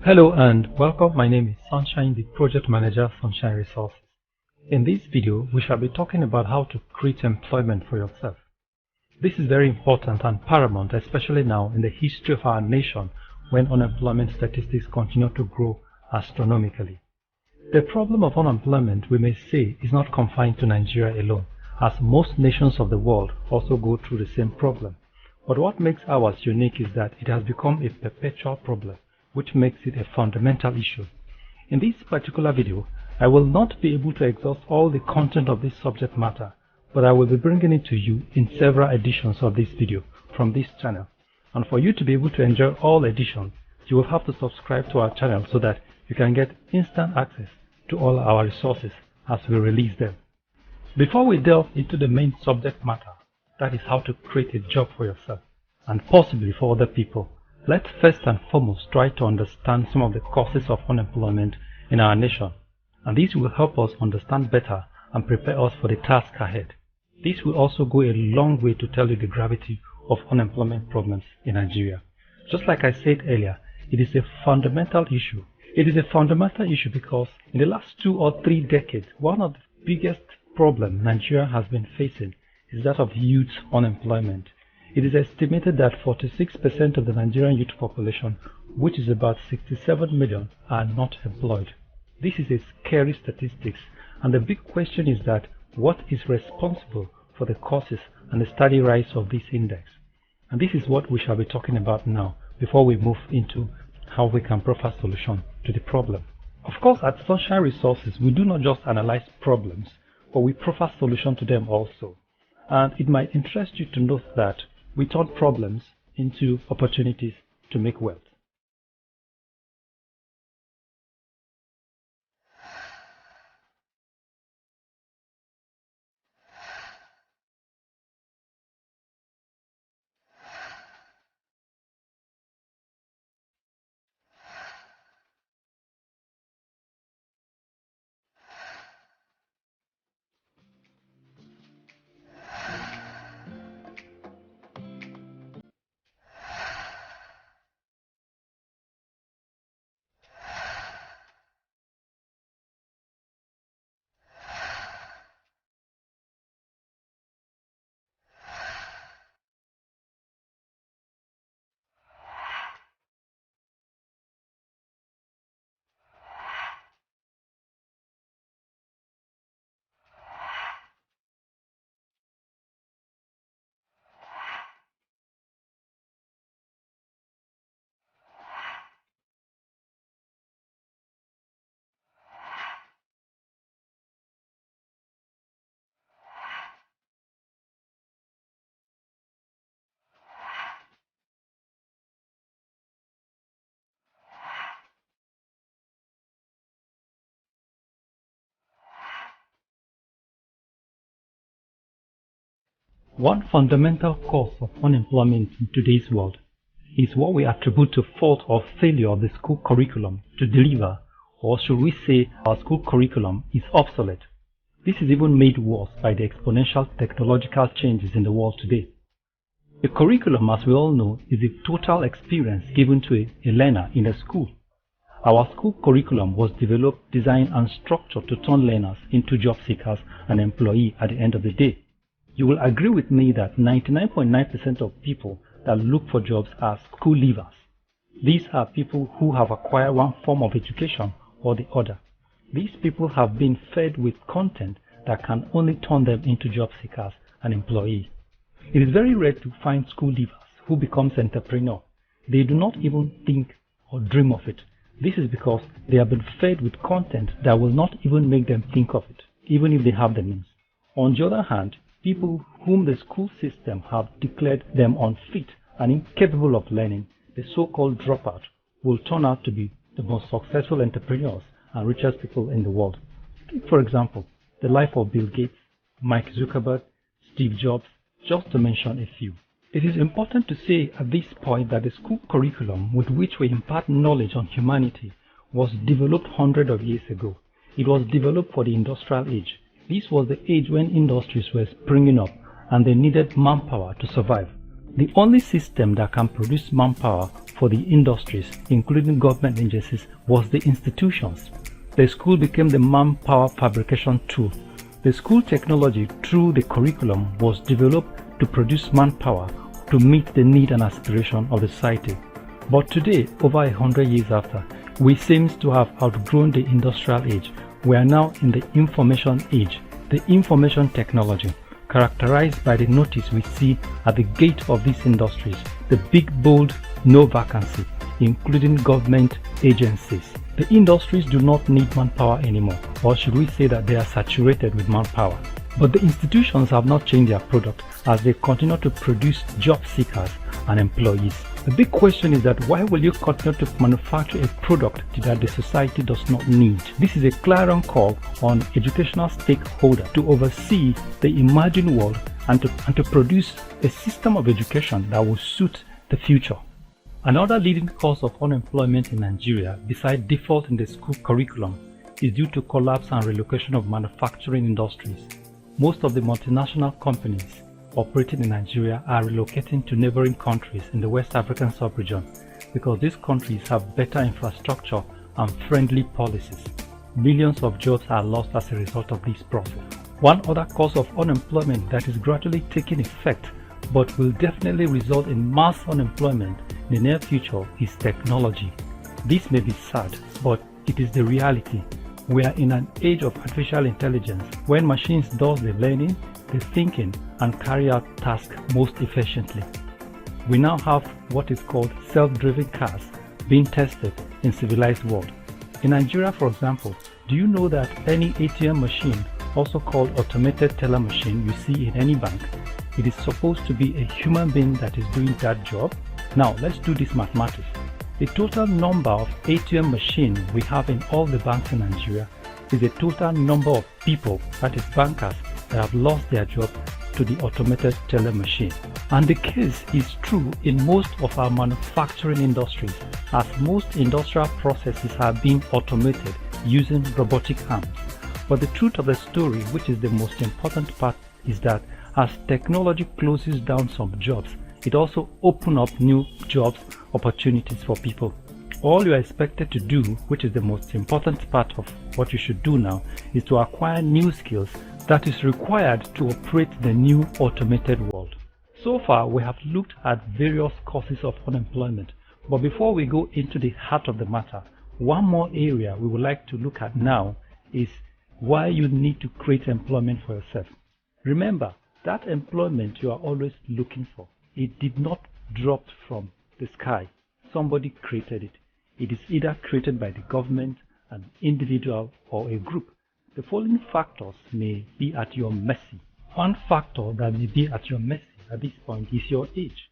Hello and welcome. My name is Sunshine, the project manager of Sunshine Resources. In this video, we shall be talking about how to create employment for yourself. This is very important and paramount, especially now in the history of our nation when unemployment statistics continue to grow astronomically. The problem of unemployment, we may say, is not confined to Nigeria alone, as most nations of the world also go through the same problem. But what makes ours unique is that it has become a perpetual problem, which makes it a fundamental issue. In this particular video, I will not be able to exhaust all the content of this subject matter, but I will be bringing it to you in several editions of this video from this channel. And for you to be able to enjoy all editions, you will have to subscribe to our channel so that you can get instant access to all our resources as we release them. Before we delve into the main subject matter, that is how to create a job for yourself and possibly for other people, let's first and foremost try to understand some of the causes of unemployment in our nation, and this will help us understand better and prepare us for the task ahead. This will also go a long way to tell you the gravity of unemployment problems in Nigeria. Just like I said earlier, it is a fundamental issue. It is a fundamental issue because in the last 2 or 3 decades, one of the biggest problems Nigeria has been facing is that of youth unemployment. It is estimated that 46% of the Nigerian youth population, which is about 67 million, are not employed. This is a scary statistics, and the big question is that what is responsible for the causes and the steady rise of this index? And this is what we shall be talking about now before we move into how we can proffer solution to the problem. Of course, at Sunshine Resources, we do not just analyze problems, but we proffer solution to them also. And it might interest you to note that we turn problems into opportunities to make wealth. One fundamental cause of unemployment in today's world is what we attribute to fault or failure of the school curriculum to deliver, or should we say our school curriculum is obsolete. This is even made worse by the exponential technological changes in the world today. A curriculum, as we all know, is a total experience given to a learner in a school. Our school curriculum was developed, designed and structured to turn learners into job seekers and employees at the end of the day. You will agree with me that 99.9% of people that look for jobs are school leavers. These are people who have acquired one form of education or the other. These people have been fed with content that can only turn them into job seekers and employees. It is very rare to find school leavers who becomes entrepreneurs. They do not even think or dream of it. This is because they have been fed with content that will not even make them think of it, even if they have the means. On the other hand, people whom the school system have declared them unfit and incapable of learning, the so-called dropout, will turn out to be the most successful entrepreneurs and richest people in the world. Take, for example, the life of Bill Gates, Mike Zuckerberg, Steve Jobs, just to mention a few. It is important to say at this point that the school curriculum with which we impart knowledge on humanity was developed hundreds of years ago. It was developed for the industrial age. This was the age when industries were springing up and they needed manpower to survive. The only system that can produce manpower for the industries, including government agencies, was the institutions. The school became the manpower fabrication tool. The school technology through the curriculum was developed to produce manpower to meet the need and aspiration of the society. But today, over 100 years after, we seem to have outgrown the industrial age. We are now in the information age, the information technology, characterized by the notice we see at the gate of these industries, the big bold no vacancy, including government agencies. The industries do not need manpower anymore, or should we say that they are saturated with manpower. But the institutions have not changed their product as they continue to produce job seekers and employees. The big question is that why will you continue to manufacture a product that the society does not need? This is a clarion call on educational stakeholders to oversee the emerging world and to produce a system of education that will suit the future. Another leading cause of unemployment in Nigeria, besides default in the school curriculum, is due to collapse and relocation of manufacturing industries. Most of the multinational companies operating in Nigeria are relocating to neighboring countries in the West African sub-region because these countries have better infrastructure and friendly policies. Millions of jobs are lost as a result of this process. One other cause of unemployment that is gradually taking effect but will definitely result in mass unemployment in the near future is technology. This may be sad, but it is the reality. We are in an age of artificial intelligence when machines do the learning, the thinking, and carry out tasks most efficiently. We now have what is called self-driven cars being tested in civilized world. In Nigeria, for example, do you know that any ATM machine, also called automated teller machine you see in any bank, it is supposed to be a human being that is doing that job? Now let's do this mathematics. The total number of ATM machines we have in all the banks in Nigeria is the total number of people, that is bankers, that have lost their job to the automated teller machine. And the case is true in most of our manufacturing industries, as most industrial processes are being automated using robotic arms. But the truth of the story, which is the most important part, is that as technology closes down some jobs, it also opens up new jobs opportunities for people. All you are expected to do, which is the most important part of what you should do now, is to acquire new skills that is required to operate the new automated world. So far, we have looked at various causes of unemployment, but before we go into the heart of the matter, one more area we would like to look at now is why you need to create employment for yourself. Remember, that employment you are always looking for, it did not drop from the sky. Somebody created it. It is either created by the government, an individual, or a group. The following factors may be at your mercy. One factor that may be at your mercy at this point is your age.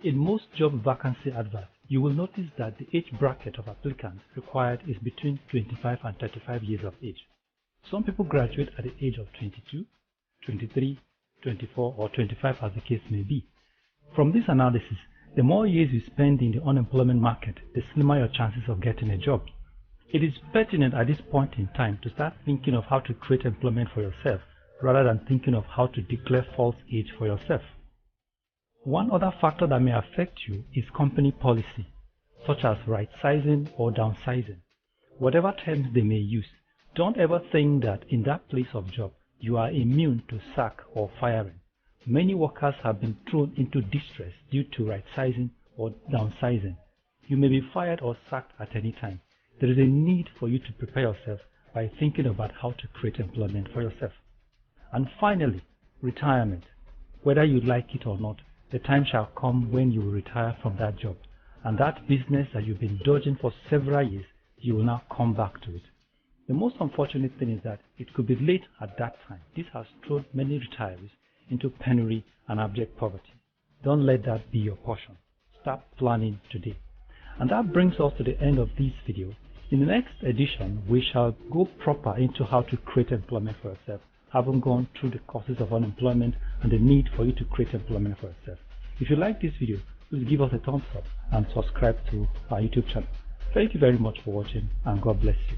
In most job vacancy adverts, you will notice that the age bracket of applicants required is between 25 and 35 years of age. Some people graduate at the age of 22, 23, 24, or 25 as the case may be. From this analysis, the more years you spend in the unemployment market, the slimmer your chances of getting a job. It is pertinent at this point in time to start thinking of how to create employment for yourself rather than thinking of how to declare false age for yourself. One other factor that may affect you is company policy, such as right sizing or downsizing. Whatever terms they may use, don't ever think that in that place of job you are immune to sack or firing. Many workers have been thrown into distress due to right sizing or downsizing. You may be fired or sacked at any time. There is a need for you to prepare yourself by thinking about how to create employment for yourself. And finally, retirement. Whether you like it or not, the time shall come when you will retire from that job, and that business that you've been dodging for several years, you will now come back to it. The most unfortunate thing is that it could be late at that time. This has thrown many retirees into penury and abject poverty. Don't let that be your portion. Start planning today. And that brings us to the end of this video. In the next edition, we shall go proper into how to create employment for yourself, having gone through the causes of unemployment and the need for you to create employment for yourself. If you like this video, please give us a thumbs up and subscribe to our YouTube channel. Thank you very much for watching, and God bless you.